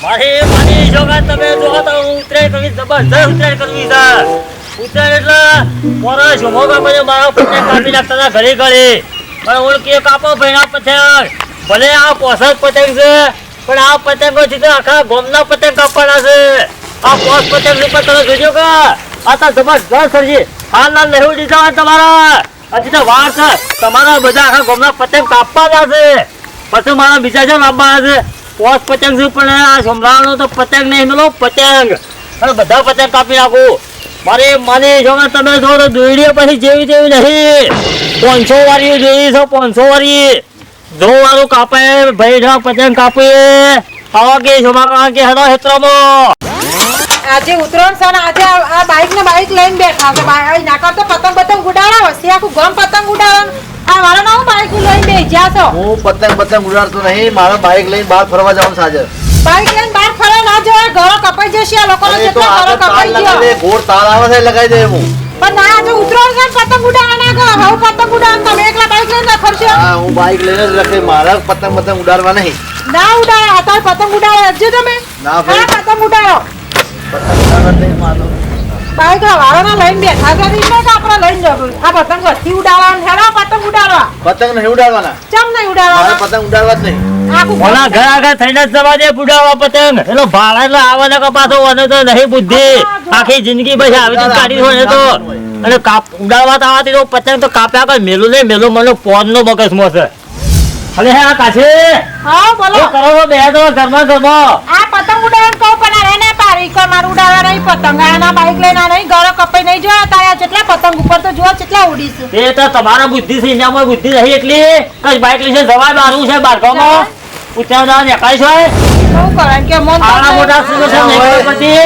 મારી માની જોગા તમે જો તો ઉતરાય કરવી જબરજસ્ત ઉતરાય કરવી છે. ઉતરાય એટલે મોરા શોભા મને મારા પતંગ કાપી નાખતા ઘરે ઘરે પણ ઓળખી કાપો ભેણા પતંગ ભલે આ પોસક પતંગ છે પણ આ પતંગો થી આખા ગોમના પતંગ કાપવાના છે. આ પોસ પતંગ ઉપર તમે જોજો કે આ તો જબરજસ્ત સરજી હાલના નહીં દીધા તમારા હજી તો વાર છે તમારા બધા આખા ગોમના પતંગ કાપવાના છે. પછી મારા બીજા છે લાવવાના છે પોસ પતંગ છે પણ આ સમરાવાનો તો પતંગ નહીં મેલો પતંગ અને બધા પતંગ કાપી નાખું. મારે માની જો તમે જો તો દોડીએ પછી જેવી તેવી નહીં 500 વાળી જોઈ છે 500 વાળી જો વાળું કાપે ભાઈ પતંગ કાપે આવા કે શોભા કે હેડો હેત્રમાં આજે ઉતરણ છે ને આજે આ બાઈક ને બાઈક લઈને બેઠા છે બાઈક ના કરતો પતંગ ઉડાડા વસ્તી આખું ગમ પતંગ ઉડાડવાનું આ વાળા ના બાઈક લઈને બેસી ગયા છો. હું પતંગ ઉડાડતો નહીં મારા બાઈક લઈને બહાર ફરવા જવાનું સાજર. બાઈક લઈને બહાર ફરવા ના જવાય ગળો કપાઈ જશે આ લોકોનો કેટલો ગળો કપાઈ ગયો. ગોળ તાર આવે છે લગાઈ દે હું. પણ ના આજે ઉતરણ છે પતંગ ઉડાડવા ના ગયો હવે પતંગ ઉડાડવા તમે એકલા બાઈક લઈને ફરશો. હા હું બાઈક લઈને જ રખે મારા પતંગ ઉડાડવા નહીં. ના ઉડાડો અત્યારે પતંગ ઉડાડો હજુ તમે ના ભાઈ પતંગ ઉડાડો પતંગ ઉડાડવા નહીં મારો. બાઈક વાળાના લઈને બેઠા છે એટલે કે આપણે લઈને જવું આ પતંગ વસ્તી ઉડાડવા હેડો પતંગ ઉડાડવા પતંગ નહીં ઉડાડવાના. ચમ નહીં મારે ઉડાડવા પતંગ ઉડાડવા જ નહીં. આખું ઓલા ઘર આગળ થઈને જ જવા દે બુડાવા પતંગ એનો ભાડા એટલે આવવાના કે પાછો વને તો નહીં બુદ્ધિ આખી જિંદગી પછી આવી તો કાઢી હોય તો અને ઉડાડવા તો આવતી તો પતંગ તો કાપ્યા કર મેલું નહીં મેલું મને પોન નો મગજમો છે. અરે હા કાશી હા બોલો શું કરો છો બે તો ઘરમાં આ પતંગ ઉડાડવાનું કહું પણ આ ને પારી કર મારું ઉડાડવા નહીં પતંગ આના બાઈક લઈને નહીં ગળો કપાઈ નહીં જોયા તારા જેટલા પતંગ ઉપર તો જો કેટલા ઉડીશું. એ તો તમારા બુદ્ધિ છે એનામાં બુદ્ધિ નહીં એટલી કઈ બાઈક લઈને જવા મારું છે બારગામાં ઉત્તરાયણ નીકળાય છે શું કરાય કે મન આના મોટા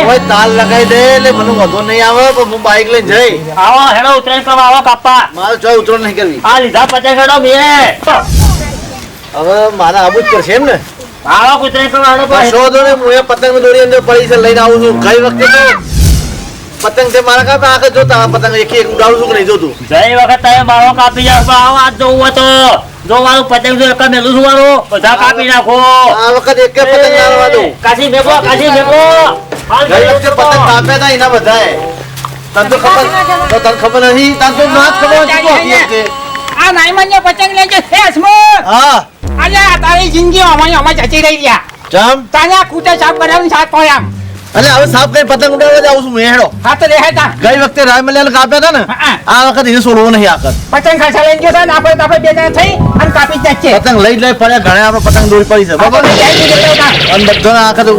ઓય તાલ લગાઈ દે એટલે મને વધુ નહીં આવે પણ હું બાઈક લઈને જઈ. આવો હેડો ઉત્તરાયણ કરવા આવો કાપા મારે ચોય ઉતરણ નહીં કરવી. આ લીધા પતંગ હેડો બે હવે મારા આબુ જ પડશે એમ ને. આવો ઉત્તરાયણ કરવા હેડો બસ શોધો ને હું એ પતંગ દોરી અંદર પડી છે લઈને આવું છું. ગઈ વખતે તો પતંગ છે મારા કાપે આખે જોતા પતંગ એક ઉડાડું છું કે નહીં જોતું. ગઈ વખત તમે મારો કાપી જાવ આવો આજ જોવું હતો જો મારું પતંગ જો એક મેલું છું મારું બધા કાપી નાખો. આ વખત એક પતંગ ના આવવા દઉં. કાશી ભેગો ગઈ વખતે પતંગ કાપ્યા હતા એના બધાએ. તને તો ખબર નથી તને તો ના જ ખબર હતી. આ નાઈમાન્ય પતંગ લઈ જે છે હસમુખ હા અલ્યા તારી જિંદગી અમારી જતી રહી ગયા ચમ તાને કૂટે સાપ બનાવીને સાપ કોઈ આમ એટલે હવે સાફ કઈ પતંગ ઉડાડવા જાઉં છું મેં હેડો. હા તો દેખાય તા ગઈ વખતે રાયમલિયાને કાપ્યા હતા ને હા. આ વખત એને છોડવો નહીં આ વખત. પતંગ ખાસા લઈને ગયો છે ને આપણે બે જણા થઈ અને કાપી જ છે પતંગ લઈ પડ્યા ઘણા આપણે પતંગ દોરી પડી છે બરાબર અને બધાને આ વખત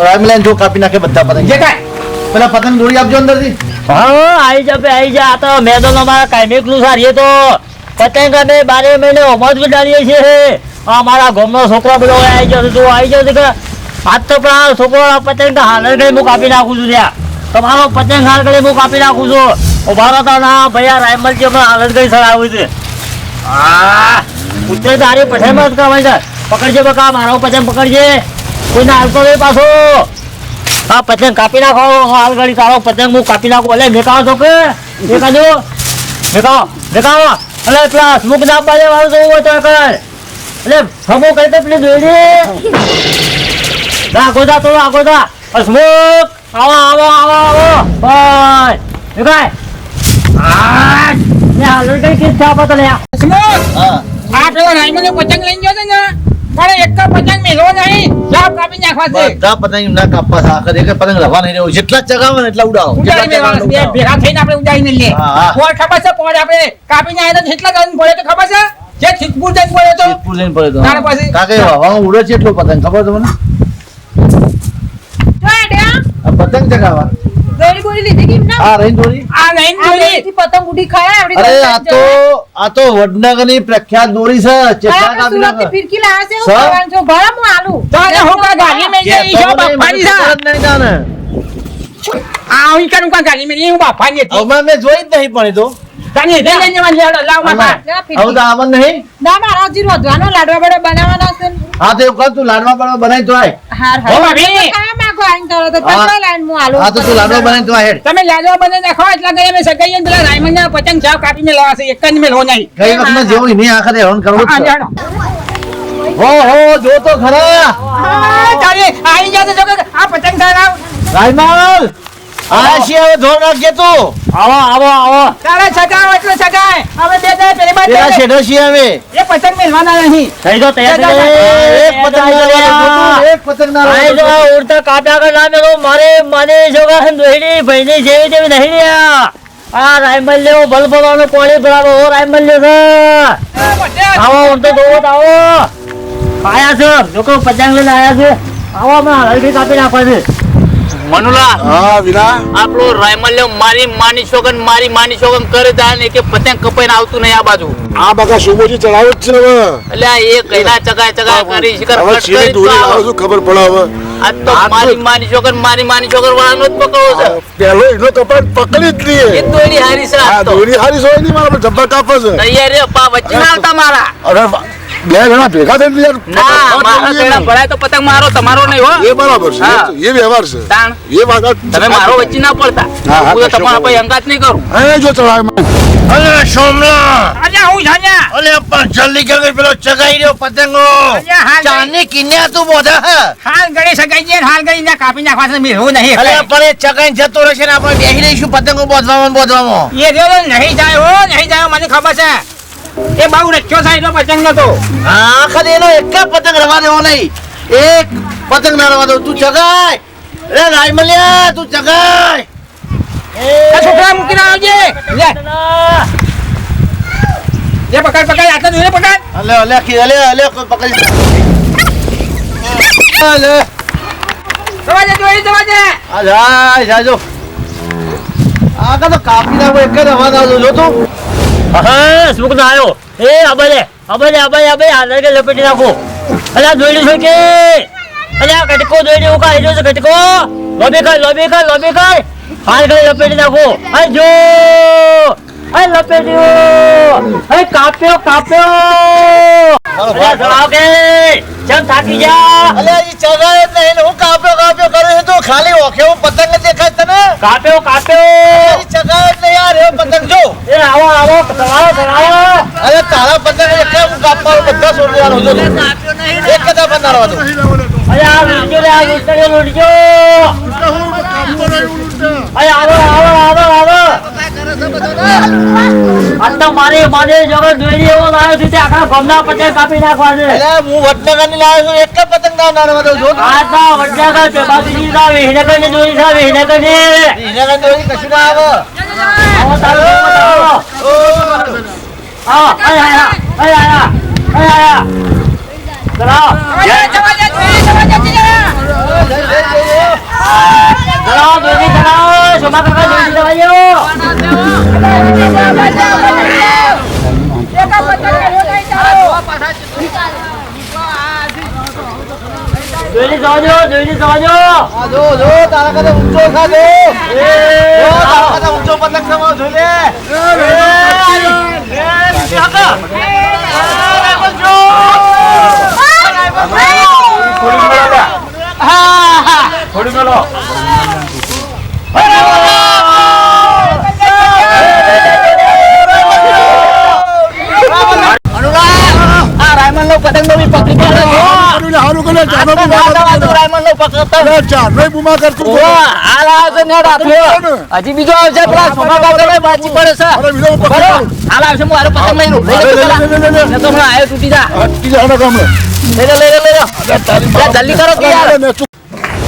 રાયમલિયાને જો કાપી નાખે બધા પતંગ. જે કાંઈ પેલા પતંગ દોરી આપજો અંદરથી. હા આવી જા આ તો મેદાન અમારા કાયમેકલું સારી તો પતંગ અમે 12 મહિને હોમત ઉડાડીએ છીએ. આ મારા ગામનો છોકરો બધો આવી જશે કે આજ તો પણ આ છોકરો પતંગ તો હાલ ગઈ હું કાપી નાખું છું ત્યાં તમારો પતંગ હાલ ગઈ હું કાપી નાખું છું. ઉભારો તો ના ભાઈ આ રાયમલ જે હાલ ગઈ સળાવું છે ઉતરે તારી પઠાઈમાં જ કહેવાય છે પકડજે બકા મારો પતંગ પકડજે કોઈને હાલતો નહીં પાછો. હા પતંગ કાપી નાખો હાલ ગળી તારો પતંગ હું કાપી નાખું એટલે મેકાવો છો કે મેકાજો મેકાવો એટલે પેલા સ્મુક ના પાડે વાળું જવું હોય તો કર એટલે સમો કરી દે પેલી જોઈ આગોદા તો આગોદા સ્મુક આવો ભાઈ મેકાય હાલ ગઈ કે થા પતો લે હસમુખ હા આ પેલો નાઈમાન્ય પતંગ લઈને ગયો છે ને પણ એક પતંગ મેલો નહીં સાપ કાપી નાખવા છે બધા પતંગ ના કાપવા છે આખર એક પતંગ રવા નહીં રહ્યો જેટલા ચગાવે ને એટલા ઉડાવો. ઉડાડી મેળવાના બે ભેગા થઈને આપણે ઉડાડીને લઈએ હા, હા. કોણ ખબર છે કોણ આપણે કાપીને આયા તો એટલા જણ પડે તો ખબર છે જે સિદ્ધપુર જઈને પડ્યો તો સિદ્ધપુર જઈને પડ્યો તો. તારા પાસે? કાકે હવામાં ઉડે છે એટલો પતંગ ખબર તમને આ પતંગ ચગાવવા દોરી બોરી લીધી કેમ ના આ રહી દોરી. આ નહીં દોરી આ પતંગ ઉડી ખાયા આવડી અરે આ તો વડનગરની પ્રખ્યાત દોરી છે ચેટલા કાપી સુરત નાખે. ફિરકી લાવે છે સર? હું છો ભરા હું આલુ તો આજે હું કા ગાડી મેં જે જઈ છો તો મને બાપાની ખબર સા જ નહીં જાણે. આ હું કાનું કા ગાડી મેં હું બાપાની હતી હમણાં મેં જોઈ જ નહીં પણ એ તો તને દે લઈને જવા લેડો લાવ બાપા હવે તો આવન નહીં. ના મારા હજી રોધવાનો લાડવા બડે બનાવવાના છે હા તો એવું કર તું લાડવા બાડવા બનાવી તો આય. હાર હો ભાભી. ખાવા માંગો આઈન કરો તો હા. પતંગ લાઈન હું આલુ હા તો તું લાડવા બનાવી તો આ હેડ. તમે લાડવા બને નાખો એટલા ગયા મેં સગાઈએ ને પેલા રાયમંડના પતંગ ચાવ કાપીને લાવા છે એક જ મેં લો નહીં ગઈ વખતમાં જેવું એની આખરે હેરાન કરવું જ આ છે. જાણો હો જો તો ખરા તારે આવી જાતે જો કે રાયમલ આ છે હવે ધોર રાખજે તું આવો આવો આવો તારે સગાવો એટલે સગાય હવે બે દે પેલી બાજુ પેલા શેઠો છીએ અમે એ પતંગ મેલવાના નહીં થઈ જાઓ તૈયાર થઈ જાઓ. એક પતંગ ના લેવા એક પતંગ ના આઈ જો લેવા આ ઉડતા કાપ્યા કર ના મેલો મારે માને જોગા દોહડી ભાઈની જેવી તેવી નહીં રહ્યા આ રાયમલ લેવો બલબલાનો કોળી ભરાવો ઓ રાયમલ લેવો આવો ઉડતો દોવો તો આવો આયા છો લોકો પતંગ લઈને આયા છે આવો અમે હળવી કાપી નાખવા છે મનુલા હા વિના આપણો રાયમલ્ય મારી માની શોગન કરે જાય ને કે પતંગ કપાઈને આવતું નહીં આ બાજુ આ બગા શુભોજી ચડાવો જ છે હવે એટલે આ એ કઈના ચગાય કરી શિખર હવે કટ ચીની કરી દોરી તો લાવો છું ખબર પડે હવે આ તો મારી માની શોગન વાળાનો જ પકડો છે પેલો એનો કપાટ પકડી જ એ લઈએ દોરી હારી છે આ આ તો દોરી હારી સોય નહીં મારા જબ્બર કાપે છે તૈયાર રે પા વચ્ચે ના આવતા મારા અરે બે જણા ભેગા થઈને યાર ના મારા પેલા એ ભરાય તો પતંગ મારો તમારો નહીં હો બરાબર છે હા. એ વ્યવહાર છે તાણ એ વાત તમે મારો વચ્ચે ના પડતા હા, હું તો કશો તમારા વાંધો ભાઈ અંગાત નહીં કરું એ જો ચડાય માં અલે સોમલા અલ્યા હું જાન્યા અલે પણ જલ્દી કર પેલો ચગાઈ રહ્યો પતંગો અલ્યા હાલ ચાંદની કિન્યા તું બોધા હે હાલ ગળી સગાઈ છે હાલ ગળી ના કાપી નાખવા છે મેળવું નહીં અલે પણ એ ચગાઈ જતો રહેશે ને આપણે બેહી રહીશું પતંગો બોધવામાં એ રહ્યો નહીં જાય મને ખબર છે એ બહુ રચ્યો થાય તો પતંગ નતો હા ખાલી એનો એક જ પતંગ રવા દેવો નહીં એક પતંગ ના રવા દો તું ચગાય અરે રાયમલિયા તું ચગાય આ છોકરા મૂકીને આવજે લે પકડ આટલા જોઈને પકડ અલે અલે અલે કોઈ પકડી અલે દવાજે જોઈ દવાજે આ જાય જાજો આ કા તો કાપી નાખો એક જ રવા દો જો તું હા સુખ ના આવ્યો એ અબલે હાલ કે લપેટી નાખો અલ્યા દોડી છો કે અલ્યા કટકો દોડી ઉકા આઈ છે કટકો લોબી કર હાલ કે લપેટી નાખો આ જો આ લપેટ્યો આ કાપ્યો અલ્યા જણાવ કે ચમ થાકી જા અલે ઈ ચગાય જ નહીં ને હું કાપ્યો કરું છું તું ખાલી ઓખે હું પતંગ દેખાય તને કાપ્યો ઈ ચગાય જ નહીં યાર એ પતંગ જો એ આવો ચલાવો અરે તારા પતંગ એટલે હું કાપવાનો બધા છોડી દેવાનો જો એક કદા બનાવવા દો અલ્યા આ લૂટજો અલ્યા આવો આ તો મારી જગત દોરી એવો લાવ્યો છે તે આખા ગમના પતંગ કાપી નાખવા છે અલે હું વડનગરની લાવ્યો છું એક જ પતંગ ના નારવા દો જો આ તો વડનગર પેપાસી ના વિહનગર ની દોરી છે વિહનગર ની એના દોરી કશું ના આવે આવો તારો આયા ચલો દોરી ચલાવો સોમા કાકા દોરી ચલાવ્યો દોરી જવાજો આ જો તારા કદા ઊંચો થા જો તારા કદા ઊંચો પતંગ સમાવ જો લે થોડી મેલો પતંગ નો બી પકડી હારું હારું કરે ચાનો ચાનો બુમા કરતું હજી બીજો આવશે પેલા સોમા કાકા બાજી પડે છે અરે વિલો પકડ હાલ આવશે મારો પતંગ લઈ લઉં તો હમણાં આવ્યો તૂટી જા અટકી જાનો કામ લઈ લો જલ્દી કરો કે યાર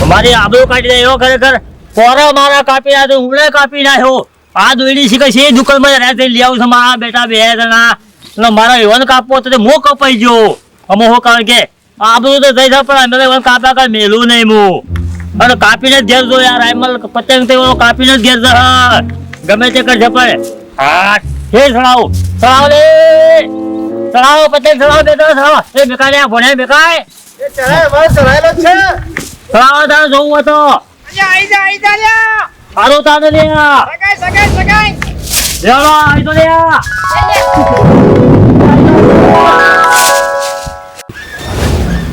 મારી આબરૂ કાઢી દે એવો ખરેખર પોરો મારા કાપી નાખ્યો ઉમળે કાપી નાખ્યો આ દોડી શીખે છે દુકાનમાં રાતે લઈ આવું છું મારા બેટા બે જણા એટલે મારા એવન કાપવો તો મો કપાઈ ગયો અમો હો કારણ કે આબરૂ તો થઈ જાય પણ અમે એવન કાપ્યા કઈ મેલું નહીં હું અને કાપીને જ ઘેર જો યાર આઈમલ પતંગ તે કાપીને જ ઘેર જા ગમે તે કરશે પણ હા હે ચડાવો લે ચડાવો પતંગ ચડાવો બેટા ચડાવો એ બેકાય ભણે બેકાય એ ચડાય મારે ચડાયેલો જ છે ચડાવો તારે જોવું હતો આઈ જા લ્યા સારું તારે લ્યા સગાઈ લેવાનો આવી તો લ્યા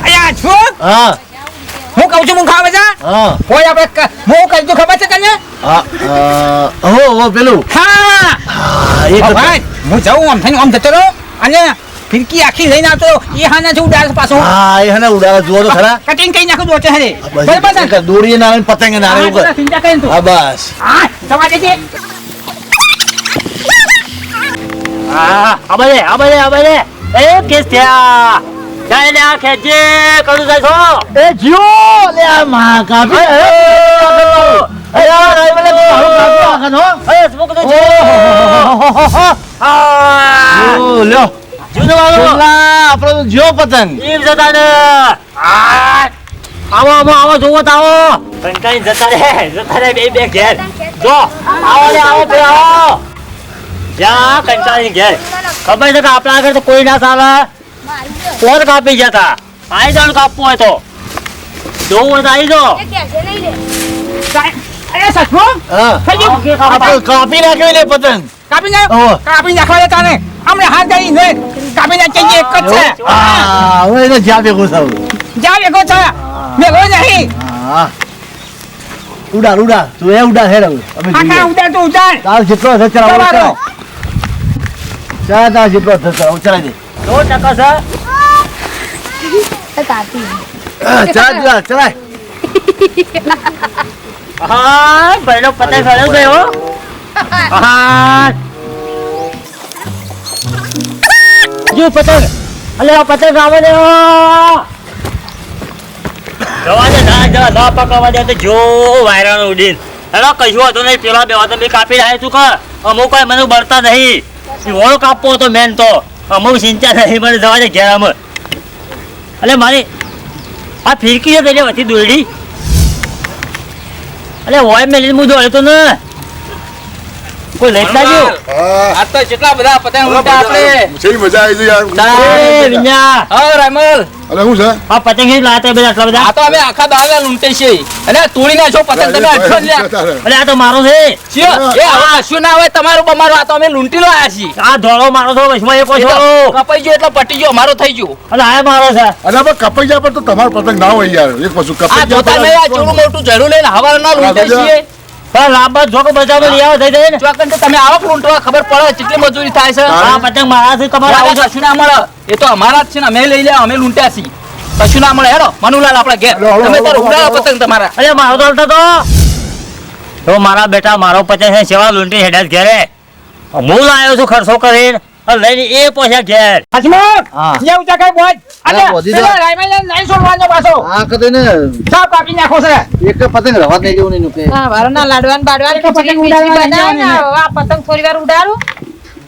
અયા છોક હા હું કહું છું હું ખાવે છે હા કોઈ આપણે હું કહી દઉં ખબર છે તને હો પેલું હા એક ભાઈ હું જાઉં આમ થઈને આમ જતો રહો અને ફિરકી આખી લઈને આવતો એ હાના જેવું ડાળ પાછો હા એ હને ઉડાડે જુઓ તો ખરા કટિંગ કરી નાખું દોચે હરે બસ બરાબર છે એક દોરીએ ના આવે ને પતંગે ના આવે એવું કર. ચિંતા કરીને તું હા બસ હા જવા દેજે આ બધે એ કેસ થયા જાય લે આ ખેંચે કરું જાય છો એ જીઓ લે આ માં કાપી આપડે તો જો પતંગ આવો જોવો તો આવો કંટાળી જતા રે બે ઘેર જો આવો બે આવો જ્યાં કંટાળી ઘેર ખબર છે કે આપણા આગળ તો કોઈ ના ચાલે કોણ કાપી જતા આઈ જાણ કાપવું હોય તો જોવું હોય તો આઈ જો અરે સસમો હા આપણે કાપી નાખ્યો લે પતંગ કાપી ઓહો. નાખવા દેતા ને અમને હાથ ગઈ ને કાપી નાખીએ એક જ છે હા હવે એને જ્યાં ભેગું થવું જા વેગો છે મેલો નહીં હા ઉડા તું એ ઉડા હેડ હવે અમે આખા જોઈએ ઉડાડ તો ઉડાડ તાર જેટલો હશે ચલાવો તમારો. ચા તાર જેટલો હશે ચલાવો ચલાવી દે 100% છે ચલાય હા પહેલો પતંગ ગળ્યો ગયો હા જો પતંગ અલે આ પતંગ આવે ને જવા દે ના પકડવા દે તો જો વાયરાનો ઉડીન હેલો કશું હતું નહીં પેલા બે વાત મેં કાપી રહ્યા તું કર અમુક કોઈ મને બળતા નહીં ઓળો કાપવો હતો મેન તો અમુક સિંચા નહીં મને જવા દે ઘેર અમે અલે મારી આ ફિરકી છે પેલી વચ્ચે દોરડી અલે હોય મેલી હું દોડ્યો તો ને કોઈ લઈ લાગ્યો આ તો કેટલા બધા પતંગ ઉડતા આપણે છે મજા આવી ગઈ યાર એ વિન્યા હા રામલ અરે હું છે આ પતંગ જ લાતા બધા આટલા બધા આ તો અમે આખા દાડા લૂંટે છે અને તોડી નાખો પતંગ તમે અઠો લ્યા અલે આ તો મારો છે છીએ એ હવે કશું ના હોય તમારું બમારું આ તો અમે લૂંટી લો આયા છીએ આ ધોળો મારો છો વચમાં એક એ ઓછો તો કપાઈ ગયો એટલે પટી ગયો અમારો થઈ ગયો અને આ મારો છે અરે આપણે કપાઈ જાય પણ તો તમારો પતંગ ના હોય યાર એક પાછું આ કપાઈ જોતા નહીં આ ચૂડું મોટું ઝડું લઈને હવાર ના લૂંટે છીએ પણ લાંબા જોકો બજારમાં લઈ આવો થઈ જાય ને ચોકન તો તમે આવો લૂંટવા ખબર પડે કેટલી મજૂરી થાય છે આ પતંગ મારા છે તમારા આવું આવું કશું ના મળે એ તો અમારા જ છે ને અમે લઈ લે અમે લૂંટ્યા છીએ કશું ના મળે હેડો મનુલાલ આપણા ઘેર હેડો, હેડો, તમે તાર હેડો, ઉડાડો હેડો. પતંગ તમારા અરે મારો તો હાલતો તો મારા બેટા મારો પતંગ છે સેવા લૂંટી હેડા ઘેરે હું લાવ્યો છું ખર્ચો કરીને અને લઈને એ પૈસા ઘેર હસમુખ હા. જે ઊંચા કઈ બોજ અલે બોધી દો. પેલા રાયમાને નહીં છોડવાનો પાછો આ કદે ને સાવ કાપી નાખો છે એક પતંગ રવા નહીં દેવું નહીં કે હા વારના લાડવાન બાડવાન એક પતંગ ખીચડી ઉડાડવા બનાય ને લઈ જવાની આ પતંગ થોડી વાર ઉડાડું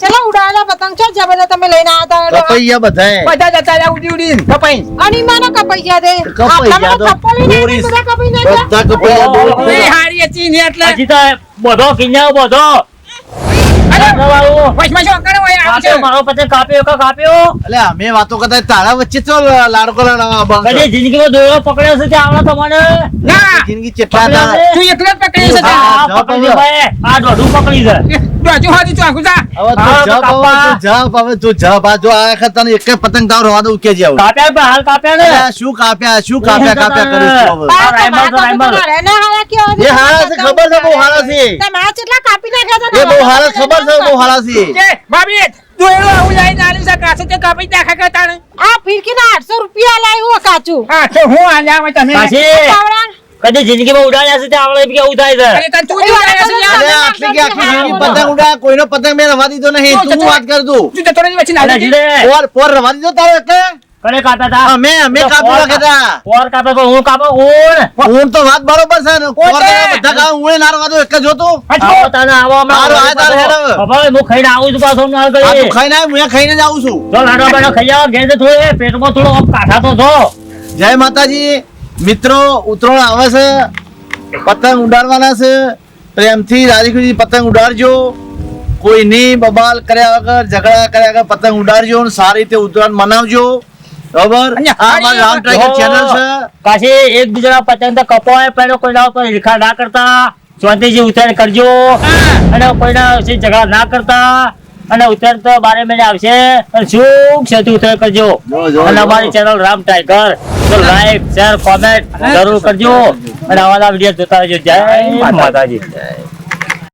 ચલો ઉડાડો પતંગ ચો જે બધા તમે લઈને આવ્યા હતા કપાઈ ગયા બધાય બધા જતા રહ્યા ઉડી ઉડીને કપાઈ અની માનો કપાઈ ગયા તે કપાઈ ગયા તો કપ્પો લઈને દોરી બધા કપાઈ નાખ્યા બધા કપાઈ ગયા દોરી. એ હારી હતી ને એટલે હજી તો બધો કિન્યા બધો અરે વાળું વચમાં શું કરે હોય આવું છે કાપ્યો મારો પતંગ કાપ્યો અલે અમે વાતો કરતા તારા વચ્ચે તો લાડકો લડાવા બંધ કદી જિંદગીમાં દોરો પકડ્યો છે તે આવડે તમને ના જિંદગી ચેટલા પકડ્યો હતા છે? તું એકલો જ પકડી છે આ જાઓ પકડી પકડો. ભાઈ આ દોઢું પકડી છે બાજુ હાથી તું આખું જા હવે તું હા, જપ તો કાપા. હવે તું જપ આ જો આ વખત તને એક પતંગ તાવ રવા દઉં કે જાવ કાપ્યા પણ હાલ કાપ્યા ને શું કાપ્યા કરીશ તું હવે આ રાયમલ તો રાયમલ. એ હારા છે ખબર છે બહુ હારા છે તમારા કેટલા કાપી નાખ્યા હતા એ બહુ હારા છે, ખબર છે બહુ હારા છે કે ભાભી તું એલો આવું લઈને આલી છે કાસે તે કાપી નાખા કરતા ને આ ફિરકીના 800 રૂપિયા લાવ્યો કાચું હા તો હું આલ્યા હોય તમે કાશી, કાવડા કદી જિંદગીમાં ઉડાડ્યા છે તે આવડે બી કેવું થાય છે અરે તને તું જ ઉડાડ્યા છે યાર. અરે આટલી કે આખી જિંદગી પતંગ ઉડા કોઈનો પતંગ મેં રવા દીધો નહીં તું વાત કર તું તું જતો રહી વચ્ચે ના અરે જીલે, પોર રવા દીધો તારો એટલે કને કાપ્યા તા અમે કાપી નાખ્યા પોર કાપ્યા તો હું કાપો ઊન હું તો વાત બરોબર છે ને પોર છે? બધા કામ હું ના રવા દો એક જ જોતું આવો તને આવો હમણાં. હારું, આ તારે હેડો. ખબર હું ખાઈને આવું છું પાછો ના આ કરી તું ખાઈને આવ હું ખાઈને જ આવું છું જો લાડો બાડો ખાઈ આવો ઘેર થોડો પેટમાં થોડો આમ કાઠા તો છો જય માતાજી મિત્રો ઉત્તરાયણ આવે છે પતંગ ઉડાડવાના છે પ્રેમથી રાજી ખુશી પતંગ ઉડાડજો કોઈની બબાલ કર્યા વગર ઝઘડા કર્યા વગર પતંગ ઉડાડજો અને સારી રીતે ઉત્તરાયણ મનાવજો બરાબર અને આ મારું રામ ટાઈગર ચેનલ છે કાશી એકબીજાના પતંગ તો કપાય પહેલો કોઈના ઉપર હિલખા ના કરતા શાંતિથી ઉત્તરાયણ કરજો અને કોઈના વિશે ઝઘડા ના કરતા અને ઉત્તરાયણ તો 12 મહિને આવશે અને સુખ શાંતિ ઉત્તરાયણ કરજો જો, અને જો. અમારી ચેનલ રામ ટાઈગર તો લાઈક શેર કોમેન્ટ જરૂર કરજો અને આવા વિડીયો જોતા રહેજો જય માતાજી જય.